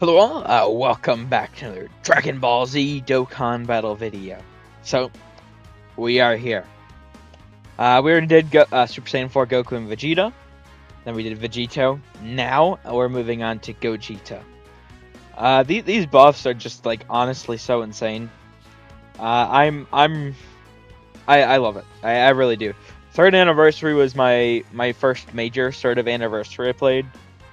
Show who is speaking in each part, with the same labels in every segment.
Speaker 1: Hello all, welcome back to another Dragon Ball Z Dokkan battle video. So, we are here. We already did Super Saiyan 4 Goku and Vegeta. Then we did Vegito. Now, we're moving on to Gogeta. These buffs are just, like, honestly so insane. I love it. I really do. Third anniversary was my first major sort of anniversary I played.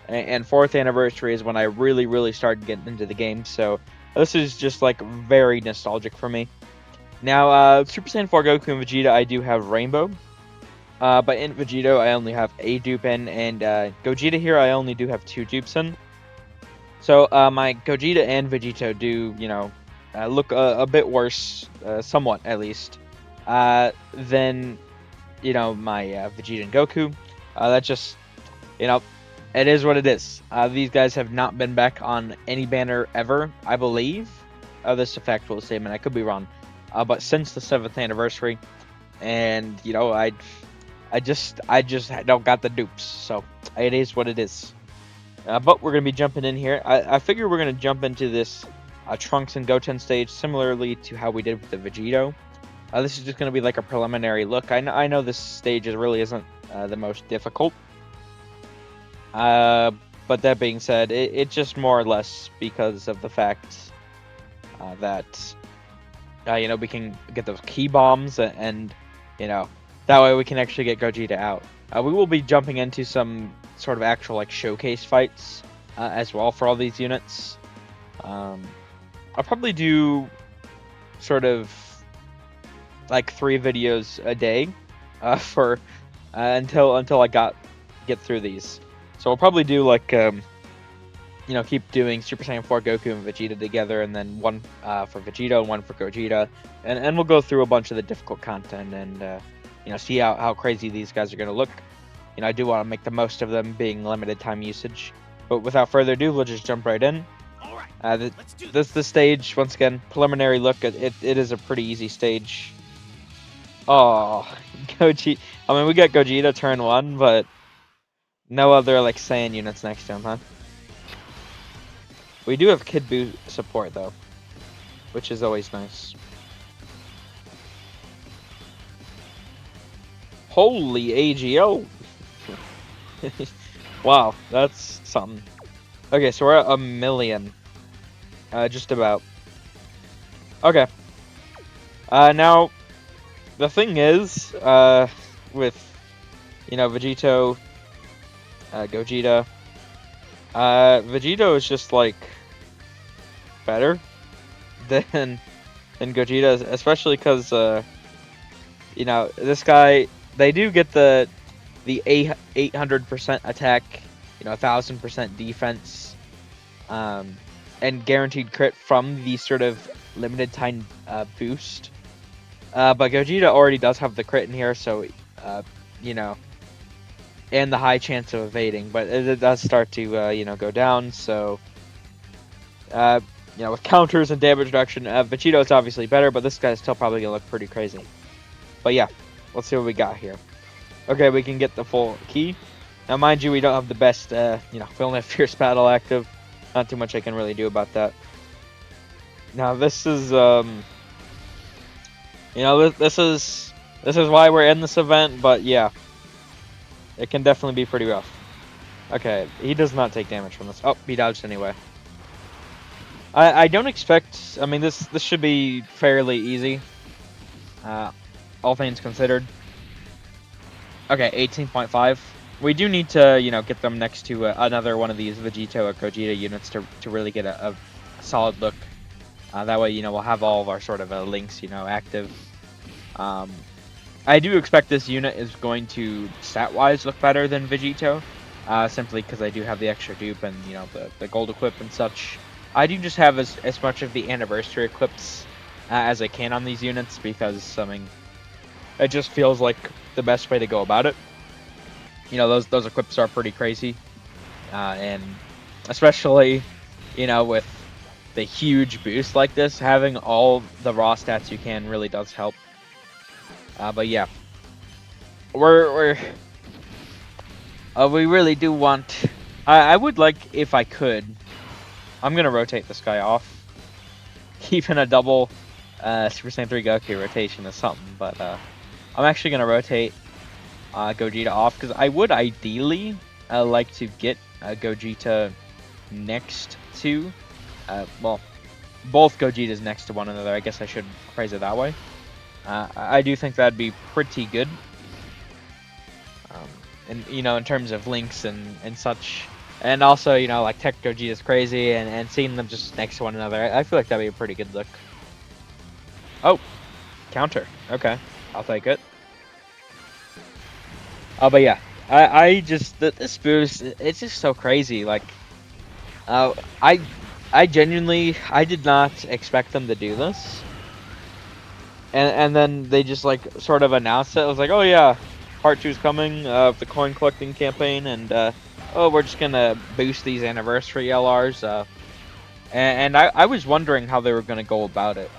Speaker 1: And fourth anniversary is when I really started getting into the game, so this is just like very nostalgic for me. Now, Super Saiyan 4 Goku and Vegeta, I do have Rainbow, but in Vegito I only have a dupe in, and Gogeta here I only do have 2 dupes in. So my Gogeta and Vegito do, look a bit worse, somewhat at least, than my Vegeta and Goku. That just, it is what it is. These guys have not been back on any banner ever, I believe. This is a factual statement. I could be wrong. But since the 7th anniversary, and I just don't got the dupes. So it is what it is. But we're gonna be jumping in here. I figure we're gonna jump into this Trunks and Goten stage similarly to how we did with the Vegito. This is just gonna be like a preliminary look. I know this stage really isn't the most difficult. But that being said, it's just more or less because of the fact that we can get those key bombs and that way we can actually get Gogeta out. We will be jumping into some sort of actual like showcase fights as well for all these units. I'll probably do sort of like 3 videos a day for until I get through these. So we'll probably do like, keep doing Super Saiyan 4 Goku and Vegeta together, and then one for Vegeta and one for Gogeta, and we'll go through a bunch of the difficult content and see how crazy these guys are gonna look. I do want to make the most of them being limited time usage. But without further ado, we'll just jump right in. This stage, once again, preliminary look. It is a pretty easy stage. Oh, Gogeta. I mean, we got Gogeta turn 1, but no other, like, Saiyan units next to him, huh? We do have Kid Buu support, though, which is always nice. Holy AGO! Wow, that's something. Okay, so we're at 1,000,000. Just about. Okay. Now, the thing is, with, Vegito, Gogeta. Vegito is just like better than Gogeta, especially because this guy, they do get the 800% attack, 1,000% defense, and guaranteed crit from the sort of limited time boost. But Gogeta already does have the crit in here, so and the high chance of evading, but it does start to go down. So with counters and damage reduction, Vegito is obviously better, but this guy's still probably gonna look pretty crazy. But yeah, let's see what we got here. Okay, we can get the full key. Now, mind you, we don't have the best, we only have Fierce Battle active. Not too much I can really do about that. Now, this is this is why we're in this event, but yeah. It can definitely be pretty rough. Okay, he does not take damage from this. Oh, he dodged anyway. I don't expect... I mean, this should be fairly easy. All things considered. Okay, 18.5. We do need to, get them next to another one of these Vegito or Gogeta units to really get a solid look. That way, we'll have all of our sort of links, active. I do expect this unit is going to, stat-wise, look better than Vegito, simply because I do have the extra dupe and, the gold equip and such. I do just have as much of the anniversary equips as I can on these units, because, I mean, it just feels like the best way to go about it. Those equips are pretty crazy, and especially, with the huge boost like this, having all the raw stats you can really does help. But yeah, we really do want. I would like, if I could, I'm gonna rotate this guy off. Keeping a double Super Saiyan 3 Goku rotation is something, but I'm actually gonna rotate Gogeta off because I would ideally like to get Gogeta next to, well, both Gogetas next to one another. I guess I should phrase it that way. I do think that'd be pretty good. And you know, in terms of links and such, and also you know, like Tech Gogeta's crazy, and seeing them just next to one another, I feel like that'd be a pretty good look. Oh, counter. Okay, I'll take it. Oh, but yeah, I just this boost, it's just so crazy. Like, uh, I I genuinely I did not expect them to do this, and then they just like sort of announced it. I was like, oh yeah, part 2's coming of the coin collecting campaign, and oh, we're just gonna boost these anniversary LRs. And I was wondering how they were gonna go about it.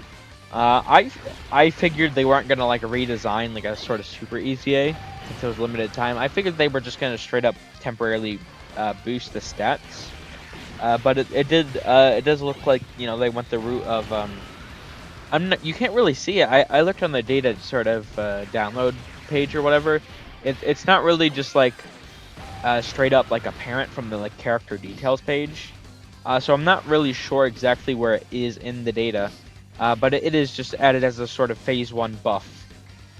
Speaker 1: I figured they weren't gonna like redesign like a sort of super EZA since it was limited time. I figured they were just gonna straight up temporarily boost the stats. But it does look like, you know, they went the route of you can't really see it. I looked on the data sort of download page or whatever. It's not really just like straight up like apparent from the like character details page. So I'm not really sure exactly where it is in the data. But it is just added as a sort of phase 1 buff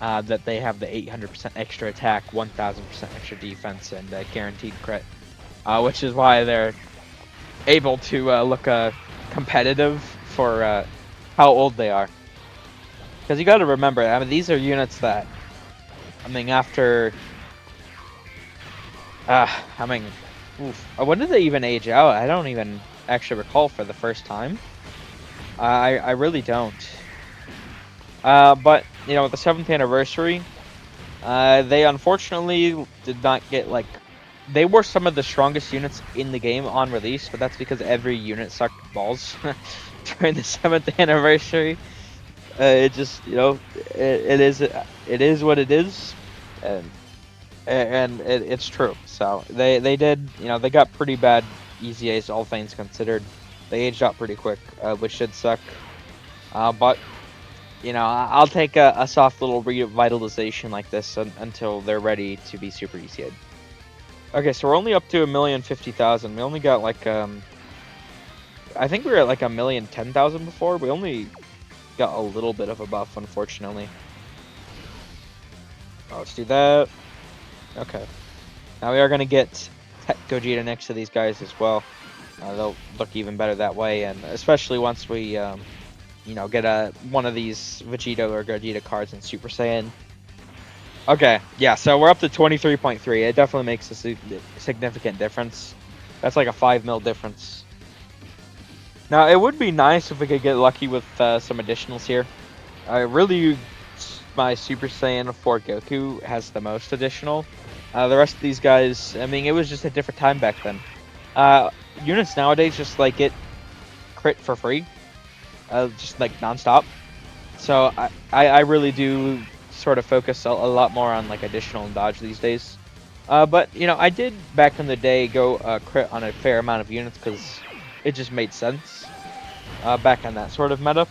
Speaker 1: that they have the 800% extra attack, 1000% extra defense, and guaranteed crit, which is why they're able to look competitive for how old they are. Because you got to remember, I mean, these are units that, I mean, after, I mean, when did they even age out? I don't even actually recall for the first time. I really don't. But, you know, with the 7th anniversary, they unfortunately did not get, like, they were some of the strongest units in the game on release, but that's because every unit sucked balls during the 7th anniversary. It just, you know, it is what it is, and it's true. So they did, you know, they got pretty bad EZAs, all things considered. They aged out pretty quick, which should suck. But you know, I'll take a soft little revitalization like this until they're ready to be super EZA'd. Okay, so we're only up to 1,050,000. We only got like I think we were at like 1,010,000 before. We only got a little bit of a buff, unfortunately. Oh, let's do that. Okay. Now we are gonna get Tech Gogeta next to these guys as well. They'll look even better that way, and especially once we, you know, get one of these Vegeta or Gogeta cards in Super Saiyan. Okay, yeah, so we're up to 23.3. It definitely makes a significant difference. That's like a 5 mil difference. Now, it would be nice if we could get lucky with some additionals here. Really, my Super Saiyan 4 Goku has the most additional. The rest of these guys, I mean, it was just a different time back then. Units nowadays just like get crit for free, just like non-stop. So I really do sort of focus a lot more on like additional and dodge these days. But you know, I did back in the day go crit on a fair amount of units because it just made sense back on that sort of meta.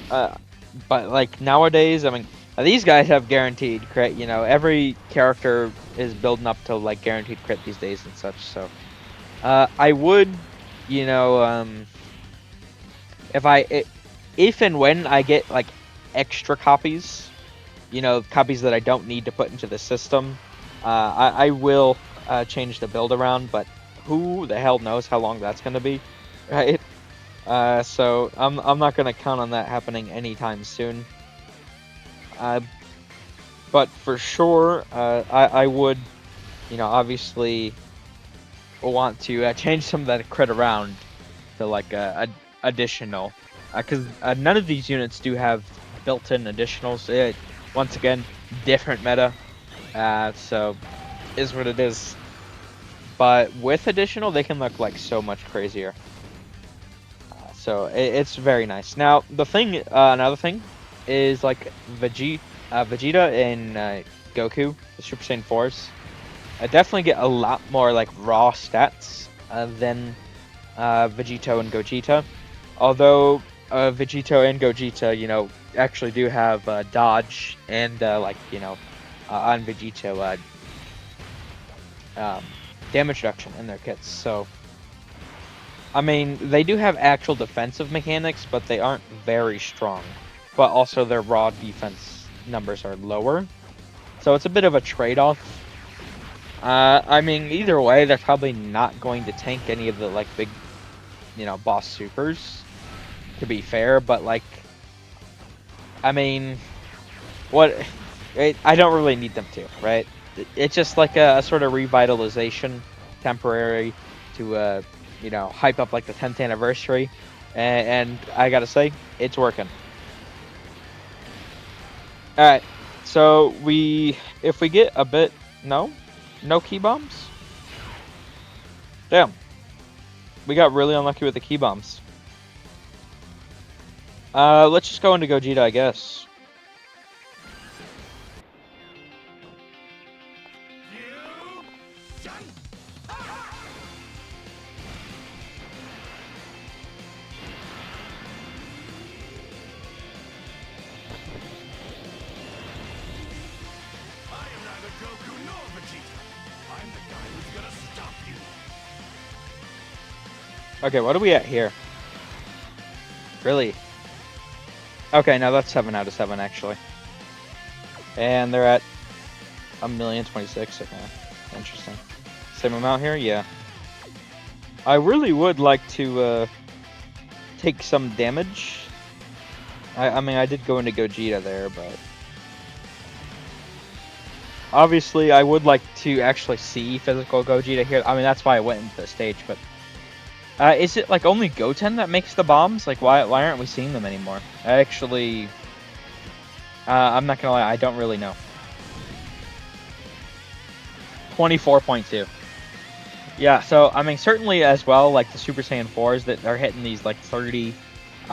Speaker 1: But like nowadays, I mean, these guys have guaranteed crit. You know, every character is building up to like guaranteed crit these days and such. So I would, you know, if and when I get like extra copies, you know, copies that I don't need to put into the system, I will change the build around. But who the hell knows how long that's gonna be, right? So I'm not gonna count on that happening anytime soon. But for sure, I would, you know, obviously want to change some of that crit around to like additional, because none of these units do have built-in additionals. Once again, different meta, so is what it is. But with additional, they can look like so much crazier. So it's very nice. Now the thing, another thing, is like Vegeta and Goku, the Super Saiyan 4s, definitely get a lot more like raw stats than Vegito and Gogeta. Although Vegito and Gogeta, you know, actually do have dodge and like, you know, on Vegito damage reduction in their kits. So I mean, they do have actual defensive mechanics, but they aren't very strong. But also their raw defense numbers are lower. So it's a bit of a trade-off. I mean, either way, they're probably not going to tank any of the, like, big, you know, boss supers, to be fair. But, like, I mean, I don't really need them to, right? It's just like a sort of revitalization, temporary, to, you know, hype up, like, the 10th anniversary. And I gotta say, it's working. Alright, so if we get a bit, no key bombs? Damn. We got really unlucky with the key bombs. Let's just go into Gogeta, I guess. Okay, what are we at here? Really? Okay, now that's 7 out of 7, actually. And they're at 1,026,000. Okay, interesting. Same amount here? Yeah. I really would like to take some damage. I mean, I did go into Gogeta there, but... Obviously, I would like to actually see physical Gogeta here. I mean, that's why I went into the stage, but... is it like only Goten that makes the bombs? Like, why aren't we seeing them anymore? I actually, I'm not gonna lie, I don't really know. 24.2. Yeah, so I mean, certainly as well, like the Super Saiyan 4s that are hitting these like 30,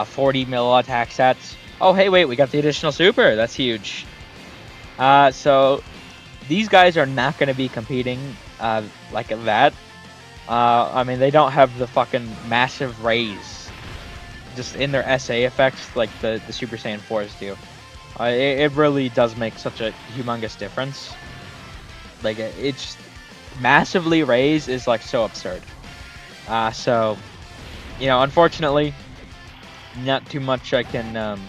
Speaker 1: 40 mil attack sets. Oh, hey, wait, we got the additional super. That's huge. So these guys are not going to be competing like that. I mean, they don't have the fucking massive raise just in their SA effects like the Super Saiyan 4s do. It really does make such a humongous difference. Like, it's massively raised is like so absurd. So, you know, unfortunately, not too much I can,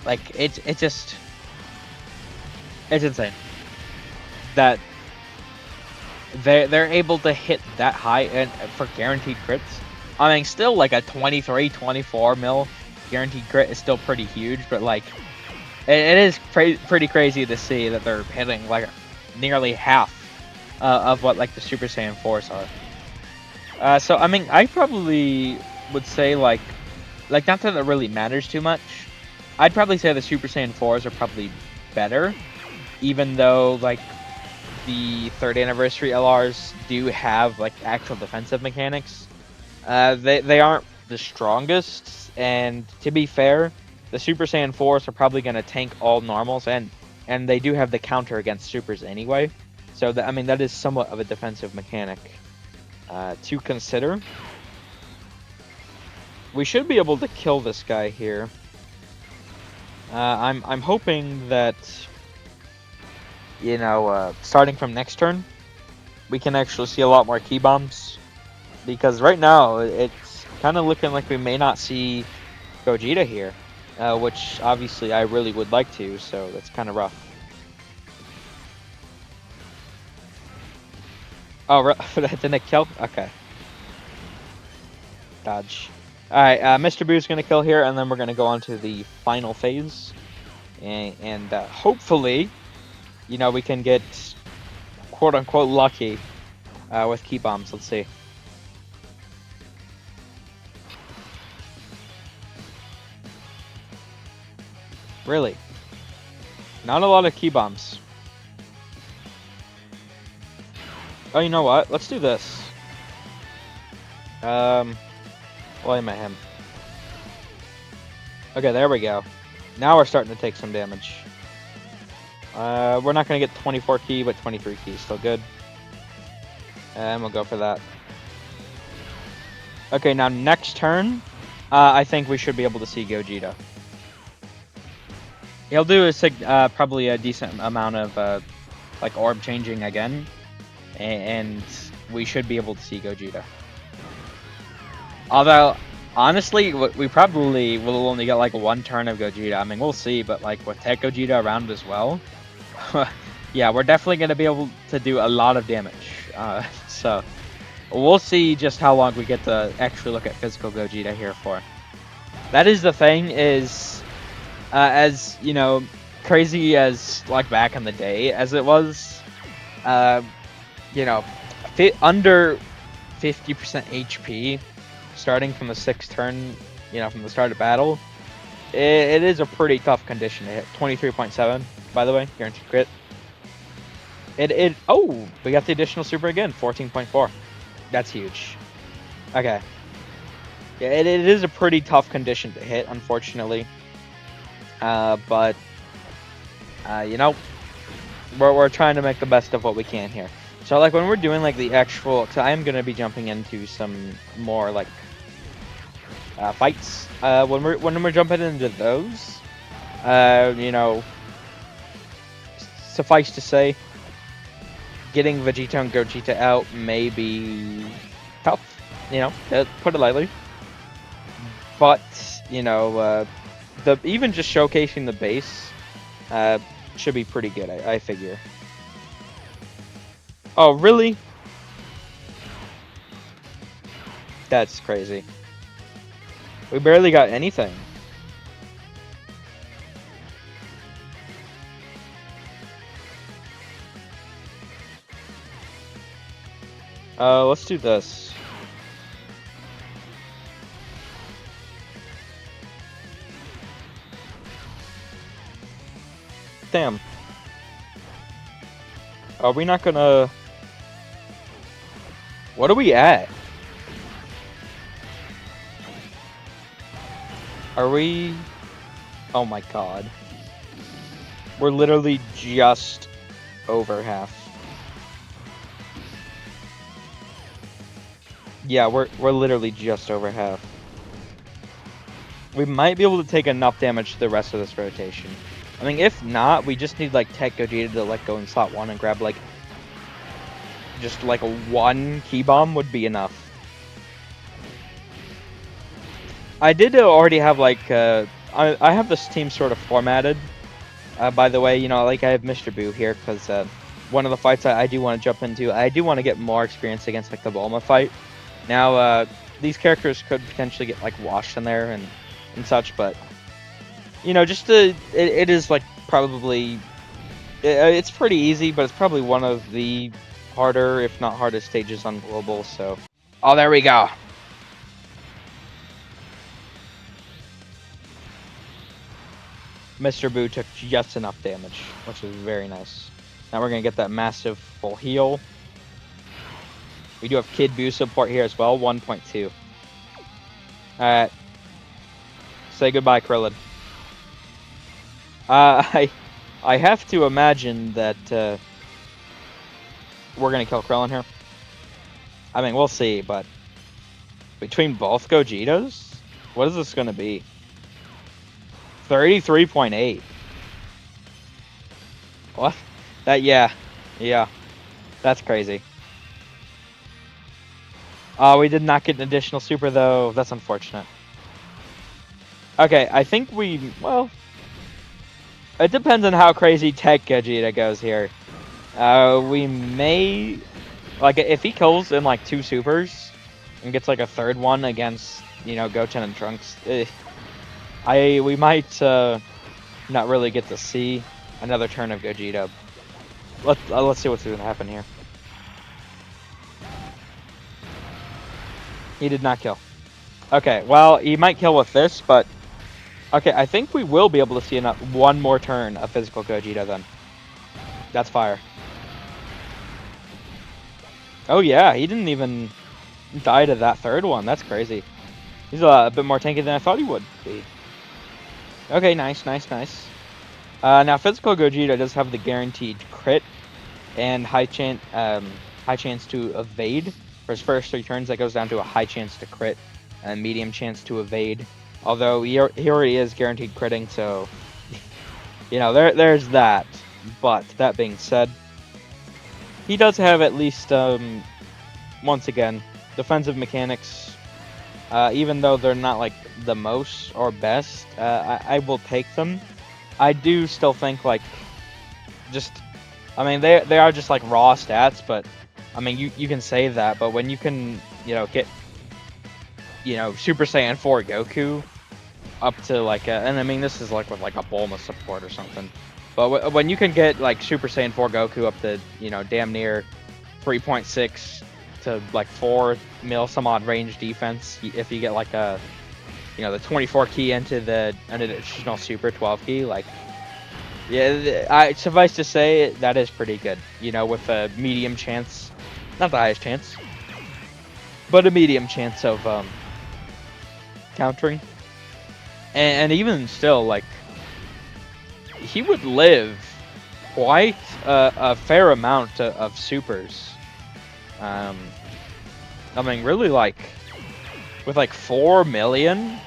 Speaker 1: like, it's insane that they're able to hit that high and for guaranteed crits. I mean, still like a 23, 24 mil guaranteed crit is still pretty huge, but like it is pretty crazy to see that they're hitting like nearly half of what like the Super Saiyan 4s are. So I mean, I probably would say like not that it really matters too much. I'd probably say the Super Saiyan 4s are probably better, even though like the 3rd anniversary LRs do have like actual defensive mechanics. They aren't the strongest, and to be fair, the Super Saiyan 4s are probably going to tank all normals, and they do have the counter against supers anyway. So I mean, that is somewhat of a defensive mechanic to consider. We should be able to kill this guy here. I'm hoping that, you know, starting from next turn, we can actually see a lot more key bombs, because right now it's kind of looking like we may not see Gogeta here, which obviously I really would like to, so that's kind of rough. Oh, that didn't kill? Okay. Dodge. Alright, Mr. Boo's going to kill here, and then we're going to go on to the final phase. And hopefully, you know, we can get quote-unquote lucky with key bombs. Let's see. Really? Not a lot of key bombs. Oh, you know what? Let's do this. Well, I met him. Okay, there we go. Now we're starting to take some damage. We're not going to get 24 key, but 23 key is still good. And we'll go for that. Okay, now next turn, I think we should be able to see Gogeta. He'll do probably a decent amount of like orb changing again, and we should be able to see Gogeta. Although, honestly, we probably will only get like one turn of Gogeta. I mean, we'll see, but like with Tech Gogeta around as well, yeah, we're definitely going to be able to do a lot of damage. So we'll see just how long we get to actually look at physical Gogeta here for. That is the thing is, as, you know, crazy as like back in the day as it was, you know, under 50% HP starting from the 6th turn, you know, from the start of battle, it is a pretty tough condition to hit. 23.7, by the way, guaranteed crit. Oh, we got the additional super again, 14.4. That's huge. Okay. Yeah, it is a pretty tough condition to hit, unfortunately. But you know, we're trying to make the best of what we can here. So like when we're doing like the actual, so I am gonna be jumping into some more like fights. When we're jumping into those, you know, suffice to say, getting Vegeta and Gogeta out may be tough. You know, to put it lightly. But you know, even just showcasing the base should be pretty good, I figure. Oh, really? That's crazy. We barely got anything. Let's do this. Damn. Are we not gonna... What are we at? Are we... Oh my god. We're literally just over half. Yeah, we're literally just over half. We might be able to take enough damage to the rest of this rotation. I mean, if not, we just need like Tech Gogeta to like go in slot 1 and grab like just like a 1 key bomb would be enough. I did already have like I have this team sort of formatted. By the way, you know, like I have Mr. Boo here because one of the fights I do want to jump into, I do want to get more experience against like the Bulma fight. Now, these characters could potentially get like washed in there and such, but you know, just it is like probably it's pretty easy, but it's probably one of the harder, if not hardest, stages on global. So, oh, there we go. Mr. Boo took just enough damage, which is very nice. Now we're gonna get that massive full heal. We do have Kid Boo support here as well, 1.2. Alright. Say goodbye, Krillin. I have to imagine that we're gonna kill Krillin here. I mean, we'll see, but between both Gogetas, what is this gonna be? 33.8. What? Yeah. That's crazy. We did not get an additional super though. That's unfortunate. Okay, I think well, it depends on how crazy Tech Gogeta goes here. We may, like, if he kills in like 2 supers and gets like a 3rd one against, you know, Goten and Trunks, we might not really get to see another turn of Gogeta. Let's see what's going to happen here. He did not kill. Okay, well, he might kill with this, but okay, I think we will be able to see one more turn of physical Gogeta then. That's fire. Oh yeah, he didn't even die to that 3rd one. That's crazy. He's a bit more tanky than I thought he would be. Okay, nice. Now physical Gogeta does have the guaranteed crit and high chance to evade. For his first 3 turns, that goes down to a high chance to crit and medium chance to evade. Although he already is guaranteed critting, so you know there's that. But that being said, he does have at least once again defensive mechanics. Even though they're not like the most or best, I will take them. I do still think like I mean they are just like raw stats, but I mean you can say that, but when you can get Super Saiyan 4 Goku up to like and I mean this is like with like a Bulma support or something, but when you can get like Super Saiyan 4 Goku up to damn near 3.6 to like 4 mil some odd range defense, if you get like a the 24 key into an additional Super 12 key, like I suffice to say that is pretty good, with a medium chance, not the highest chance, but a medium chance of countering. And even still, like, he would live quite a fair amount of supers. I mean, really, like, with like 4 million,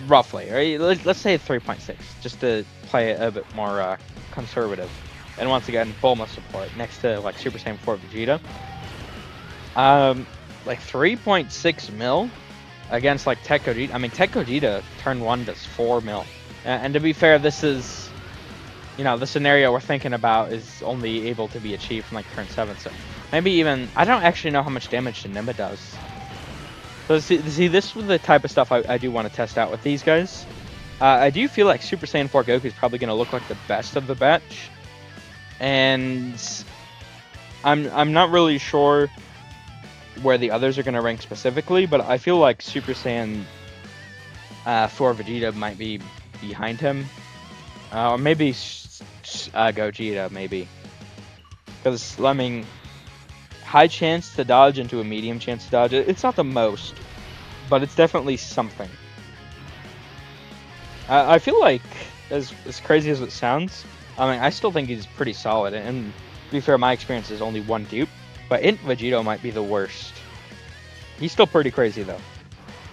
Speaker 1: roughly, right? Let's say 3.6, just to play it a bit more conservative. And once again, Bulma support next to like Super Saiyan 4 Vegeta. Like 3.6 mil against like Tech Gogeta. I mean, Tech Gogeta turn 1 does 4 mil. And to be fair, this is, the scenario we're thinking about is only able to be achieved from like turn 7. So maybe even, I don't actually know how much damage Nimba does. So see, this was the type of stuff I do want to test out with these guys. I do feel like Super Saiyan 4 Goku is probably going to look like the best of the batch. And I'm not really sure where the others are going to rank specifically, but I feel like Super Saiyan 4 Vegeta might be behind him. Or maybe Gogeta, maybe. Because, I mean, high chance to dodge into a medium chance to dodge. It's not the most, but it's definitely something. I feel like, as crazy as it sounds, I mean, I still think he's pretty solid. And to be fair, my experience is only 1 dupe. But Int Vegito might be the worst. He's still pretty crazy, though.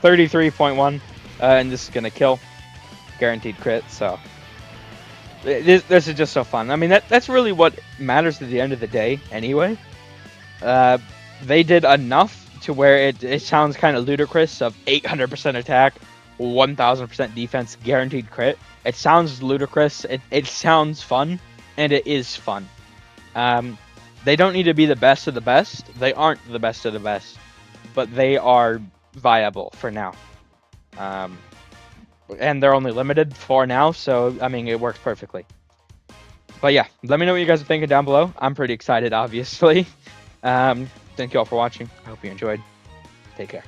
Speaker 1: 33.1, and this is going to kill. Guaranteed crit, so... This is just so fun. I mean, that's really what matters at the end of the day, anyway. They did enough to where it sounds kind of ludicrous of 800% attack, 1000% defense, guaranteed crit. It sounds ludicrous, it sounds fun, and it is fun. They don't need to be the best of the best. They aren't the best of the best, but they are viable for now. And they're only limited for now, so, I mean, it works perfectly. But yeah, let me know what you guys are thinking down below. I'm pretty excited, obviously. Thank you all for watching. I hope you enjoyed. Take care.